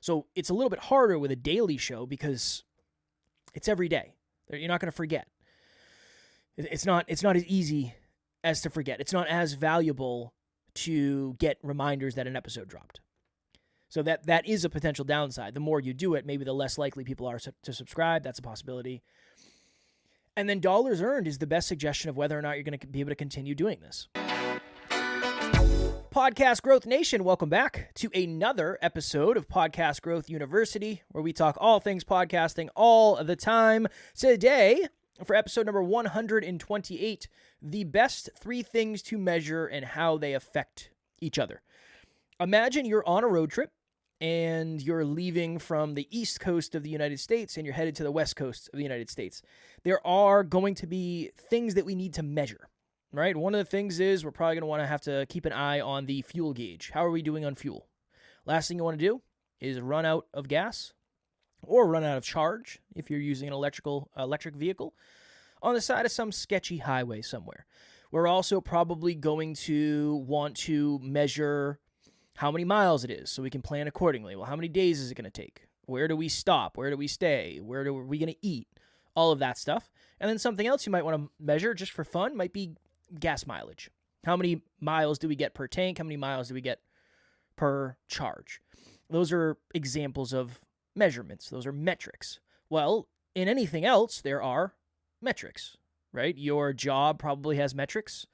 So it's a little bit harder with a daily show because it's every day. You're not going to forget. It's not as easy as to forget. It's not as valuable to get reminders that an episode dropped. So that is a potential downside. The more you do it, maybe the less likely people are to subscribe. That's a possibility. And then dollars earned is the best suggestion of whether or not you're going to be able to continue doing this. Podcast Growth Nation, welcome back to another episode of Podcast Growth University, where we talk all things podcasting all the time. Today, for episode number 128, the best 3 things to measure and how they affect each other. Imagine you're on a road trip and you're leaving from the East Coast of the United States and you're headed to the West Coast of the United States. There are going to be things that we need to measure, right? One of the things is we're probably going to have to keep an eye on the fuel gauge. How are we doing on fuel? Last thing you want to do is run out of gas or run out of charge if you're using an electric vehicle on the side of some sketchy highway somewhere. We're also probably going to want to measure how many miles it is so we can plan accordingly. Well, how many days is it going to take? Where do we stop? Where do we stay? Are we going to eat? All of that stuff. And then something else you might want to measure just for fun might be gas mileage. How many miles do we get per tank? How many miles do we get per charge? Those are examples of measurements. Those are metrics. Well, in anything else, there are metrics, right? Your job probably has metrics.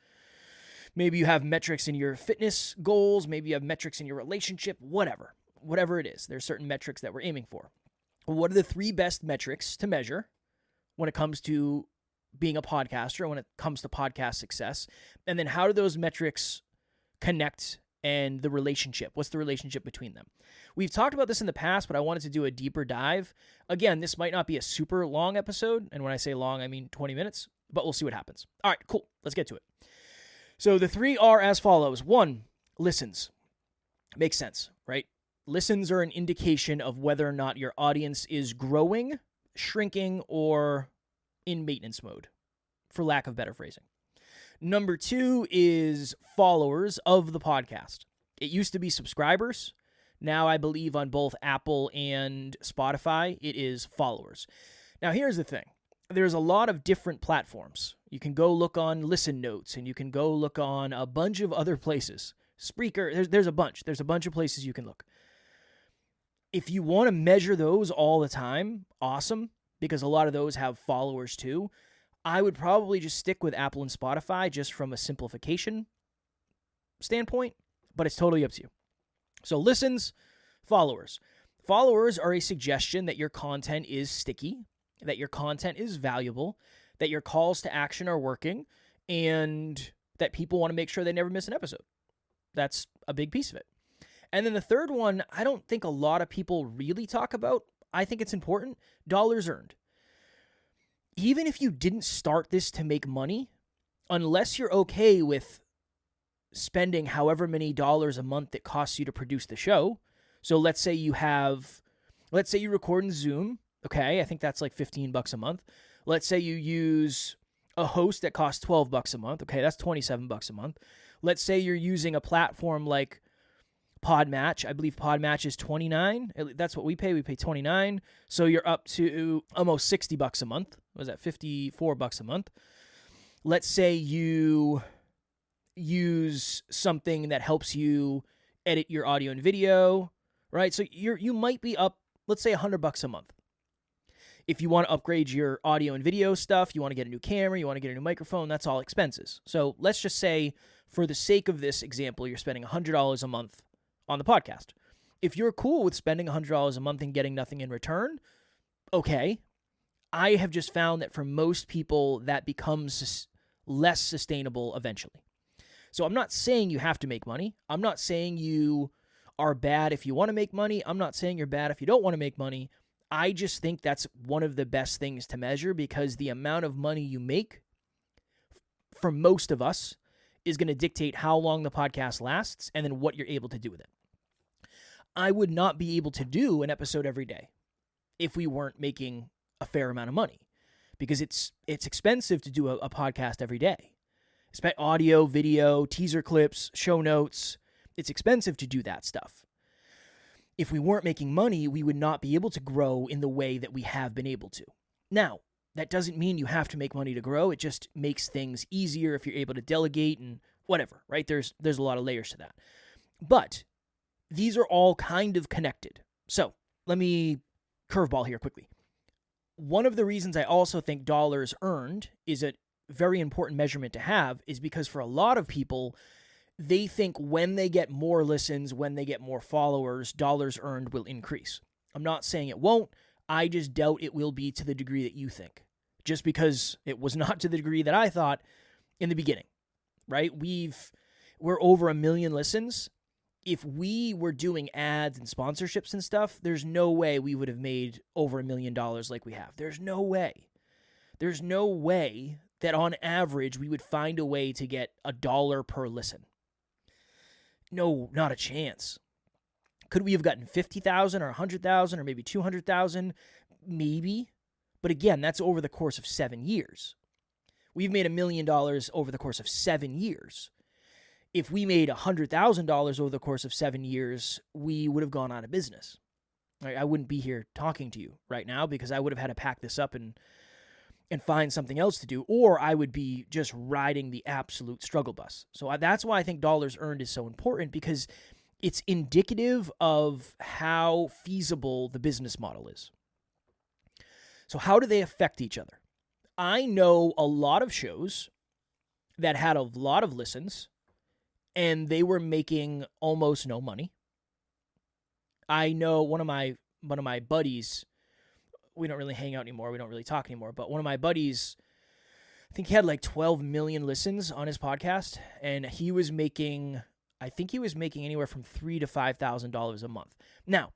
Maybe you have metrics in your fitness goals. Maybe you have metrics in your relationship, whatever it is. There's certain metrics that we're aiming for. What are the 3 best metrics to measure when it comes to being a podcaster, when it comes to podcast success? And then how do those metrics connect and the relationship? What's the relationship between them? We've talked about this in the past, but I wanted to do a deeper dive. Again, this might not be a super long episode. And when I say long, I mean 20 minutes, but we'll see what happens. All right, cool. Let's get to it. So the 3 are as follows. 1, listens. Makes sense, right? Listens are an indication of whether or not your audience is growing, shrinking, or in maintenance mode, for lack of better phrasing. Number 2 is followers of the podcast. It used to be subscribers. Now I believe on both Apple and Spotify, it is followers. Now here's the thing. There's a lot of different platforms. You can go look on Listen Notes, and you can go look on a bunch of other places. Spreaker, there's a bunch. There's a bunch of places you can look. If you want to measure those all the time, awesome, because a lot of those have followers too. I would probably just stick with Apple and Spotify just from a simplification standpoint, but it's totally up to you. So listens, followers. Followers are a suggestion that your content is sticky, that your content is valuable, that your calls to action are working, and that people want to make sure they never miss an episode. That's a big piece of it. And then the third one, I don't think a lot of people really talk about. I think it's important. Dollars earned. Even if you didn't start this to make money, unless you're okay with spending however many dollars a month it costs you to produce the show. So let's say you record in Zoom. Okay, I think that's like $15 a month. Let's say you use a host that costs $12 a month. Okay, that's $27 a month. Let's say you're using a platform like Podmatch. I believe Podmatch is $29. That's what we pay. We pay $29. So you're up to almost $60 a month. What was that? $54 a month. Let's say you use something that helps you edit your audio and video, right? So you might be up, let's say $100 a month. If you want to upgrade your audio and video stuff, you want to get a new camera, you want to get a new microphone, that's all expenses. So let's just say, for the sake of this example, you're spending $100 a month on the podcast. If you're cool with spending $100 a month and getting nothing in return, okay. I have just found that for most people, that becomes less sustainable eventually. So I'm not saying you have to make money. I'm not saying you are bad if you want to make money. I'm not saying you're bad if you don't want to make money. I just think that's one of the best things to measure, because the amount of money you make, for most of us, is going to dictate how long the podcast lasts and then what you're able to do with it. I would not be able to do an episode every day if we weren't making a fair amount of money, because it's expensive to do a podcast every day. Audio, video, teaser clips, show notes. It's expensive to do that stuff. if we weren't making money, we would not be able to grow in the way that we have been able to. Now, that doesn't mean you have to make money to grow. It just makes things easier if you're able to delegate and whatever, right? There's a lot of layers to that. But these are all kind of connected. So let me curveball here quickly. One of the reasons I also think dollars earned is a very important measurement to have is because for a lot of people, they think when they get more listens, when they get more followers, dollars earned will increase. I'm not saying it won't. I just doubt it will be to the degree that you think, just because it was not to the degree that I thought in the beginning, right? We're over 1 million listens. If we were doing ads and sponsorships and stuff, there's no way we would have made over $1 million like we have. There's no way. There's no way that on average we would find a way to get $1 per listen. No, not a chance. Could we have gotten 50,000 or 100,000 or maybe 200,000? Maybe. But again, that's over the course of 7 years. We've made $1 million over the course of 7 years. If we made $100,000 over the course of 7 years, we would have gone out of business. I wouldn't be here talking to you right now because I would have had to pack this up and find something else to do, or I would be just riding the absolute struggle bus. So that's why I think dollars earned is so important, because it's indicative of how feasible the business model is. So how do they affect each other? I know a lot of shows that had a lot of listens and they were making almost no money. I know one of my buddies, we don't really hang out anymore, we don't really talk anymore, but one of my buddies, I think he had like 12 million listens on his podcast, and he was making anywhere from $3,000 to $5,000 a month. Now,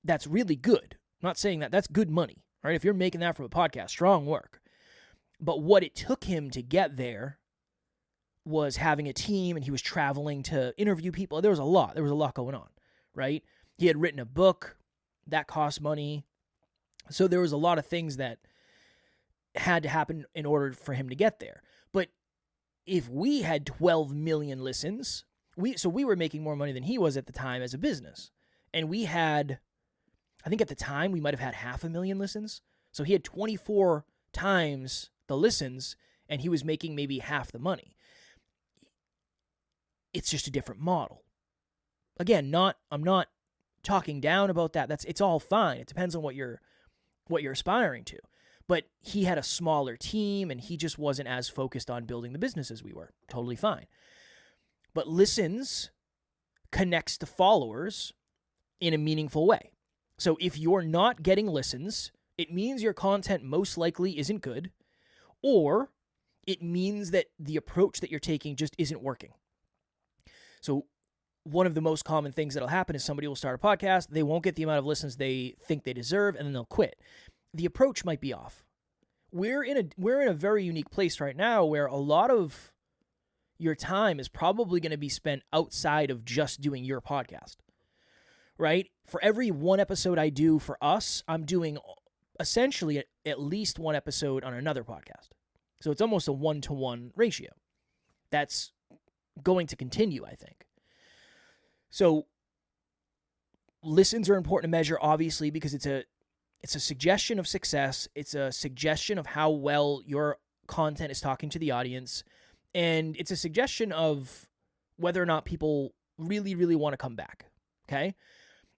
that's really good. I'm not saying that. That's good money, right? If you're making that from a podcast, strong work. But what it took him to get there was having a team, and he was traveling to interview people. There was a lot going on, right? He had written a book that cost money. So there was a lot of things that had to happen in order for him to get there. But if we had 12 million listens, we were making more money than he was at the time as a business. And we had, I think at the time, we might have had 500,000 listens. So he had 24 times the listens, and he was making maybe half the money. It's just a different model. Again, I'm not talking down about that. It's all fine. It depends on what you're aspiring to. But he had a smaller team, and he just wasn't as focused on building the business as we were. Totally fine. But listens connects to followers in a meaningful way. So if you're not getting listens, it means your content most likely isn't good, or it means that the approach that you're taking just isn't working. So one of the most common things that'll happen is somebody will start a podcast, they won't get the amount of listens they think they deserve, and then they'll quit. The approach might be off. We're in a very unique place right now where a lot of your time is probably going to be spent outside of just doing your podcast, right? For every one episode I do for us, I'm doing essentially at least one episode on another podcast. So it's almost a 1-to-1 ratio. That's going to continue, I think. So listens are important to measure, obviously, because it's a suggestion of success. It's a suggestion of how well your content is talking to the audience. And it's a suggestion of whether or not people really, really want to come back. Okay?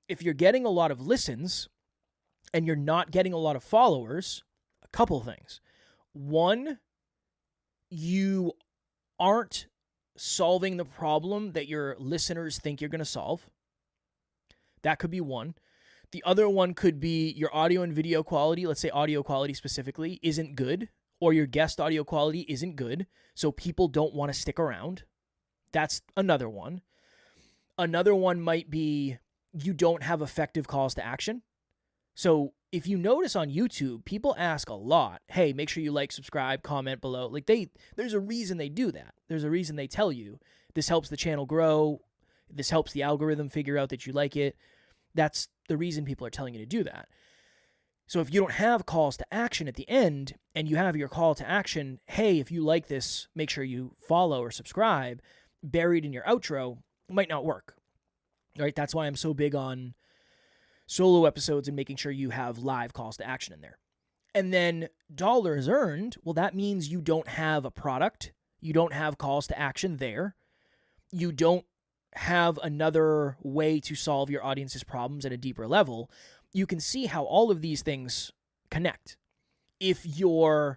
If you're getting a lot of listens and you're not getting a lot of followers, a couple things. One, you aren't solving the problem that your listeners think you're going to solve. That could be one. The other one could be your audio and video quality, let's say audio quality specifically, isn't good, or your guest audio quality isn't good, so people don't want to stick around. That's another one. Another one might be you don't have effective calls to action. So if you notice on YouTube, people ask a lot, hey, make sure you like, subscribe, comment below. Like there's a reason they do that. There's a reason they tell you this helps the channel grow. This helps the algorithm figure out that you like it. That's the reason people are telling you to do that. So if you don't have calls to action at the end and you have your call to action, hey, if you like this, make sure you follow or subscribe, buried in your outro, it might not work. Right? That's why I'm so big on solo episodes and making sure you have live calls to action in there. And then dollars earned, well, that means you don't have a product. You don't have calls to action there. You don't have another way to solve your audience's problems at a deeper level. You can see how all of these things connect. So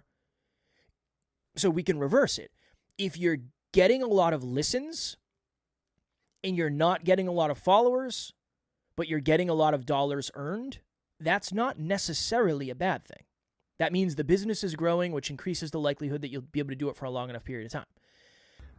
we can reverse it. If you're getting a lot of listens and you're not getting a lot of followers, but you're getting a lot of dollars earned, that's not necessarily a bad thing. That means the business is growing, which increases the likelihood that you'll be able to do it for a long enough period of time.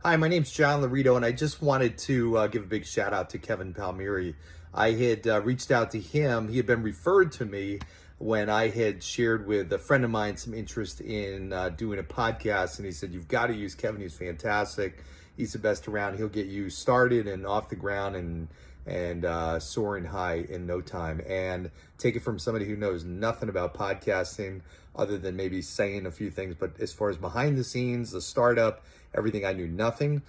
Hi, my name's John Laurito, and I just wanted to give a big shout out to Kevin Palmieri. I had reached out to him. He had been referred to me when I had shared with a friend of mine some interest in doing a podcast, and he said, "You've got to use Kevin. He's fantastic. He's the best around. He'll get you started and off the ground and soaring high in no time." And take it from somebody who knows nothing about podcasting other than maybe saying a few things. But as far as behind the scenes, the startup, everything, I knew nothing.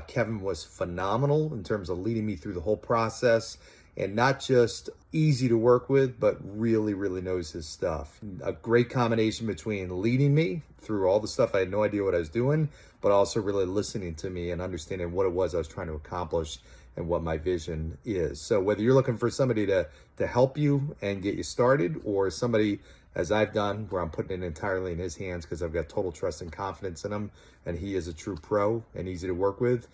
Kevin was phenomenal in terms of leading me through the whole process, and not just easy to work with, but really, really knows his stuff. A great combination between leading me through all the stuff I had no idea what I was doing, but also really listening to me and understanding what it was I was trying to accomplish and what my vision is. So whether you're looking for somebody to help you and get you started, or somebody, as I've done, where I'm putting it entirely in his hands because I've got total trust and confidence in him, and he is a true pro and easy to work with,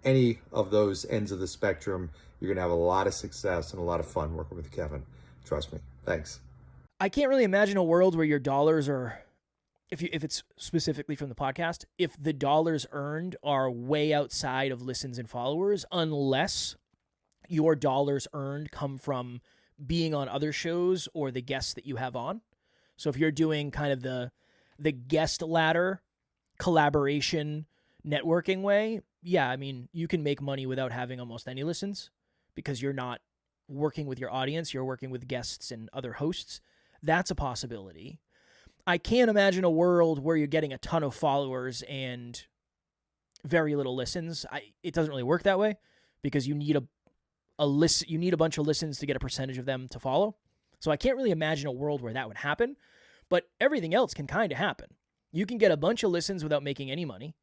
any of those ends of the spectrum, you're going to have a lot of success and a lot of fun working with Kevin. Trust me. Thanks. I can't really imagine a world where your dollars are, if it's specifically from the podcast, if the dollars earned are way outside of listens and followers, unless your dollars earned come from being on other shows or the guests that you have on. So if you're doing kind of the guest ladder collaboration networking way, yeah, I mean, you can make money without having almost any listens because you're not working with your audience, you're working with guests and other hosts. That's a possibility. I can't imagine a world where you're getting a ton of followers and very little listens. It doesn't really work that way because you need you need a bunch of listens to get a percentage of them to follow. So I can't really imagine a world where that would happen, but everything else can kind of happen. You can get a bunch of listens without making any money.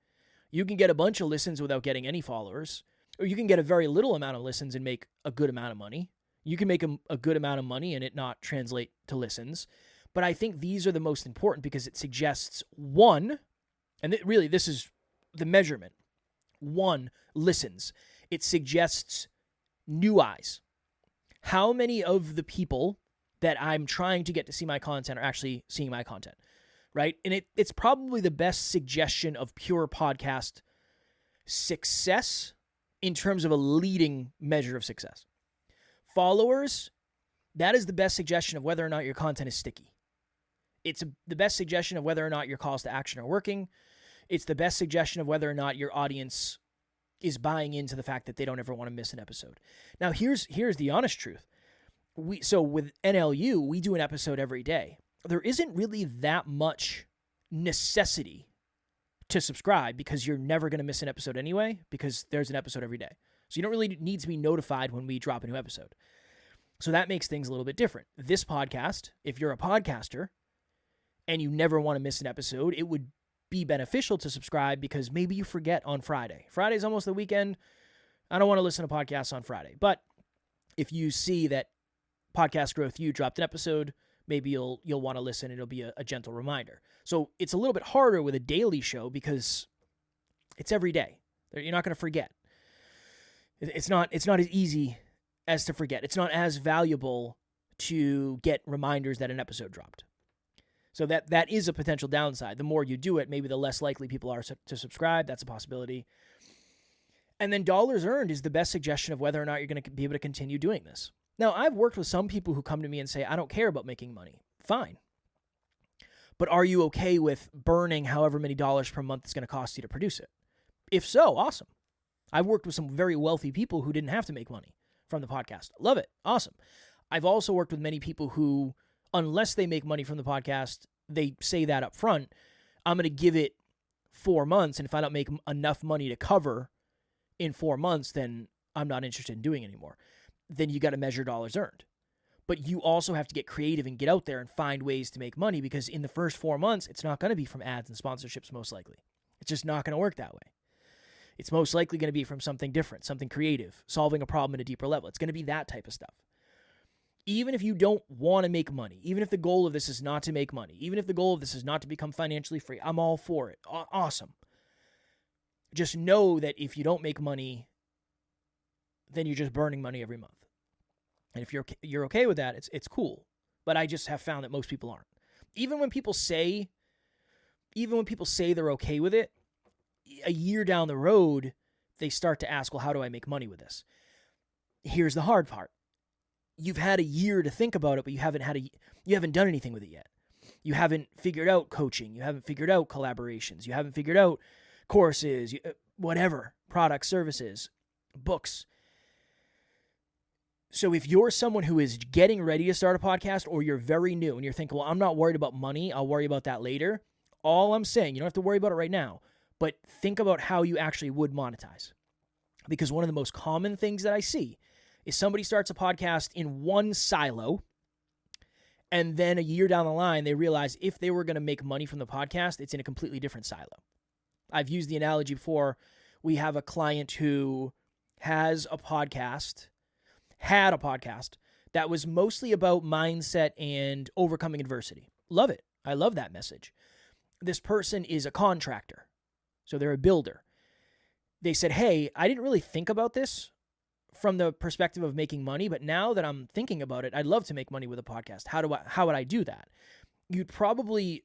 You can get a bunch of listens without getting any followers, or you can get a very little amount of listens and make a good amount of money. You can make a good amount of money and it not translate to listens. But I think these are the most important because it suggests one, and really this is the measurement. One, listens. It suggests new eyes. How many of the people that I'm trying to get to see my content are actually seeing my content, right? And it's probably the best suggestion of pure podcast success in terms of a leading measure of success. Followers, that is the best suggestion of whether or not your content is sticky. It's the best suggestion of whether or not your calls to action are working. It's the best suggestion of whether or not your audience is buying into the fact that they don't ever want to miss an episode. Now, here's the honest truth. So with NLU, we do an episode every day. There isn't really that much necessity to subscribe because you're never going to miss an episode anyway because there's an episode every day. So you don't really need to be notified when we drop a new episode. So that makes things a little bit different. This podcast, if you're a podcaster and you never want to miss an episode, it would be beneficial to subscribe because maybe you forget on Friday. Friday's almost the weekend. I don't want to listen to podcasts on Friday. But if you see that Podcast Growth U dropped an episode, maybe you'll want to listen. It'll be a gentle reminder. So it's a little bit harder with a daily show because it's every day. You're not going to forget. It's not as easy as to forget. It's not as valuable to get reminders that an episode dropped. So that is a potential downside. The more you do it, maybe the less likely people are to subscribe. That's a possibility. And then dollars earned is the best suggestion of whether or not you're going to be able to continue doing this. Now, I've worked with some people who come to me and say, I don't care about making money. Fine. But are you okay with burning however many dollars per month it's going to cost you to produce it? If so, awesome. I've worked with some very wealthy people who didn't have to make money from the podcast. Love it. Awesome. I've also worked with many people who, unless they make money from the podcast, they say that up front, I'm going to give it 4 months, and if I don't make enough money to cover in 4 months, then I'm not interested in doing it anymore. Then you got to measure dollars earned. But you also have to get creative and get out there and find ways to make money, because in the first 4 months, it's not going to be from ads and sponsorships, most likely. It's just not going to work that way. It's most likely going to be from something different, something creative, solving a problem at a deeper level. It's going to be that type of stuff. Even if you don't want to make money, even if the goal of this is not to make money, even if the goal of this is not to become financially free, I'm all for it. Awesome. Just know that if you don't make money, then you're just burning money every month. And if you're okay with that, it's cool. But I just have found that most people aren't. Even when people say they're okay with it, a year down the road, they start to ask, well, how do I make money with this? Here's the hard part. You've had a year to think about it, but you haven't done anything with it yet. You haven't figured out coaching. You haven't figured out collaborations. You haven't figured out courses, whatever, products, services, books. So if you're someone who is getting ready to start a podcast, or you're very new and you're thinking, well, I'm not worried about money, I'll worry about that later. All I'm saying, you don't have to worry about it right now, but think about how you actually would monetize. Because one of the most common things that I see is somebody starts a podcast in one silo, and then a year down the line, they realize if they were going to make money from the podcast, it's in a completely different silo. I've used the analogy before. We have a client who had a podcast that was mostly about mindset and overcoming adversity. Love it. I love that message. This person is a contractor, so they're a builder. They said, hey, I didn't really think about this from the perspective of making money, but now that I'm thinking about it, I'd love to make money with a podcast. How would I do that? You'd probably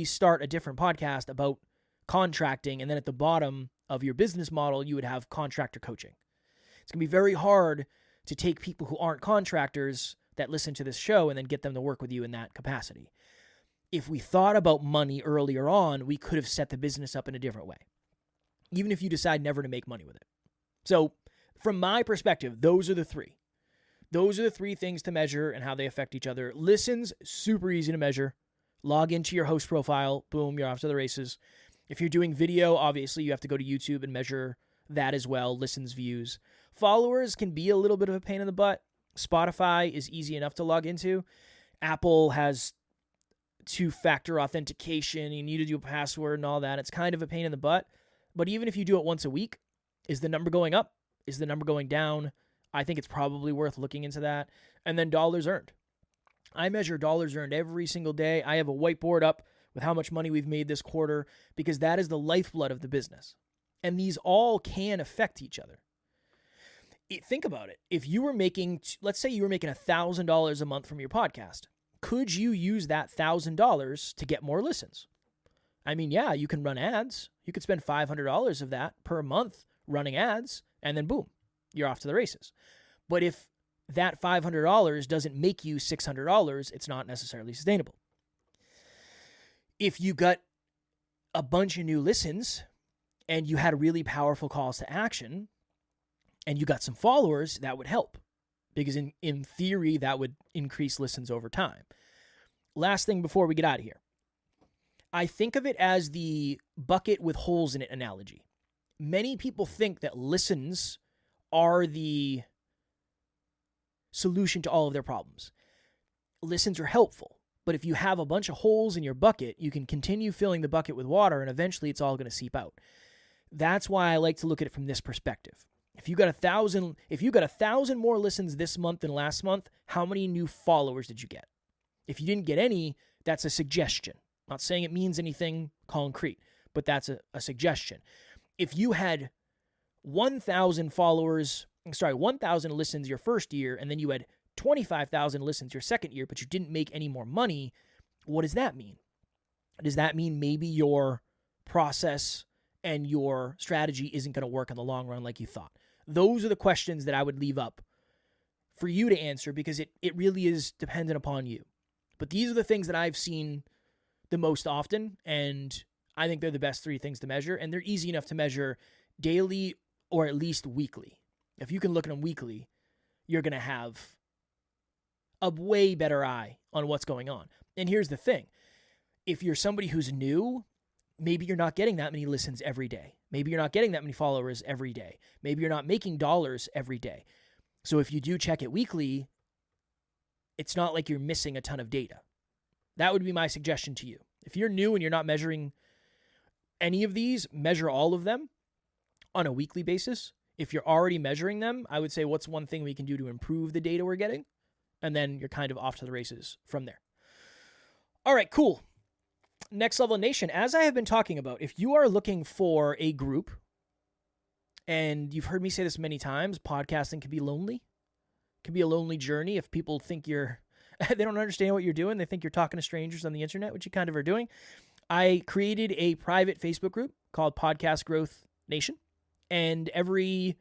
start a different podcast about contracting, and then at the bottom of your business model, you would have contractor coaching. It's going to be very hard to take people who aren't contractors that listen to this show and then get them to work with you in that capacity. If we thought about money earlier on, we could have set the business up in a different way, even if you decide never to make money with it. So from my perspective, those are the three. Those are the three things to measure and how they affect each other. Listens, super easy to measure. Log into your host profile. Boom, you're off to the races. If you're doing video, obviously you have to go to YouTube and measure that as well. Listens, views. Followers can be a little bit of a pain in the butt. Spotify is easy enough to log into. Apple has two-factor authentication. You need to do a password and all that. It's kind of a pain in the butt. But even if you do it once a week, is the number going up? Is the number going down? I think it's probably worth looking into that. And then dollars earned. I measure dollars earned every single day. I have a whiteboard up with how much money we've made this quarter, because that is the lifeblood of the business. And these all can affect each other. Think about it. If you were making, let's say you were making $1,000 a month from your podcast, could you use that $1,000 to get more listens? I mean, yeah, you can run ads. You could spend $500 of that per month running ads, and then boom, you're off to the races. But if that $500 doesn't make you $600, it's not necessarily sustainable. If you got a bunch of new listens and you had really powerful calls to action and you got some followers, that would help, because in theory, that would increase listens over time. Last thing before we get out of here. I think of it as the bucket with holes in it analogy. Many people think that listens are the solution to all of their problems. Listens are helpful, but if you have a bunch of holes in your bucket, you can continue filling the bucket with water, and eventually it's all going to seep out. That's why I like to look at it from this perspective. If you got 1,000 more listens this month than last month, how many new followers did you get? If you didn't get any, that's a suggestion. I'm not saying it means anything concrete, but that's a suggestion. If you had 1,000 listens your first year, and then you had 25,000 listens your second year, but you didn't make any more money, what does that mean? Does that mean maybe your process and your strategy isn't going to work in the long run like you thought? Those are the questions that I would leave up for you to answer, because it really is dependent upon you. But these are the things that I've seen the most often, and I think they're the best three things to measure, and they're easy enough to measure daily or at least weekly. If you can look at them weekly, you're going to have a way better eye on what's going on. And here's the thing. If you're somebody who's new, maybe you're not getting that many listens every day. Maybe you're not getting that many followers every day. Maybe you're not making dollars every day. So if you do check it weekly, it's not like you're missing a ton of data. That would be my suggestion to you. If you're new and you're not measuring any of these, measure all of them on a weekly basis. If you're already measuring them, I would say, what's one thing we can do to improve the data we're getting? And then you're kind of off to the races from there. All right, cool. Next Level Nation, as I have been talking about, if you are looking for a group, and you've heard me say this many times, podcasting can be lonely. It can be a lonely journey if people think they don't understand what you're doing. They think you're talking to strangers on the internet, which you kind of are doing. I created a private Facebook group called Podcast Growth Nation. And every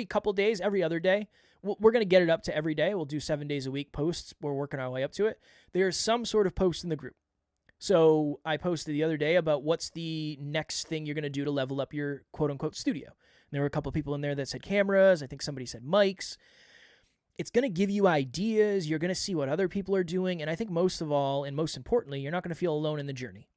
couple days, every other day, we're going to get it up to every day. We'll do 7 days a week posts. We're working our way up to it. There's some sort of post in the group. So I posted the other day about what's the next thing you're going to do to level up your quote-unquote studio. And there were a couple of people in there that said cameras. I think somebody said mics. It's going to give you ideas. You're going to see what other people are doing. And I think most of all, and most importantly, you're not going to feel alone in the journey.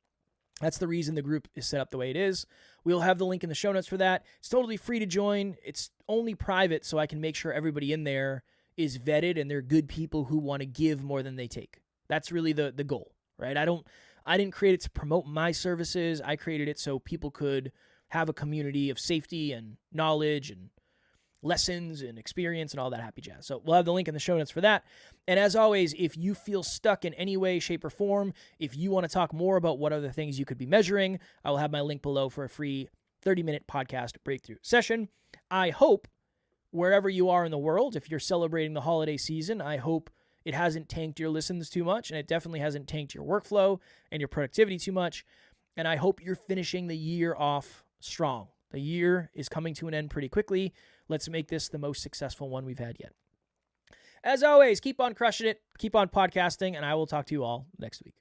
That's the reason the group is set up the way it is. We'll have the link in the show notes for that. It's totally free to join. It's only private, so I can make sure everybody in there is vetted and they're good people who want to give more than they take. That's really the goal, right? I didn't create it to promote my services. I created it so people could have a community of safety and knowledge and lessons and experience and all that happy jazz. So we'll have the link in the show notes for that. And as always, if you feel stuck in any way, shape, or form, if you want to talk more about what other things you could be measuring, I will have my link below for a free 30-minute podcast breakthrough session. I hope wherever you are in the world, if you're celebrating the holiday season, I hope it hasn't tanked your listens too much, and it definitely hasn't tanked your workflow and your productivity too much. And I hope you're finishing the year off strong. The year is coming to an end pretty quickly. Let's make this the most successful one we've had yet. As always, keep on crushing it, keep on podcasting, and I will talk to you all next week.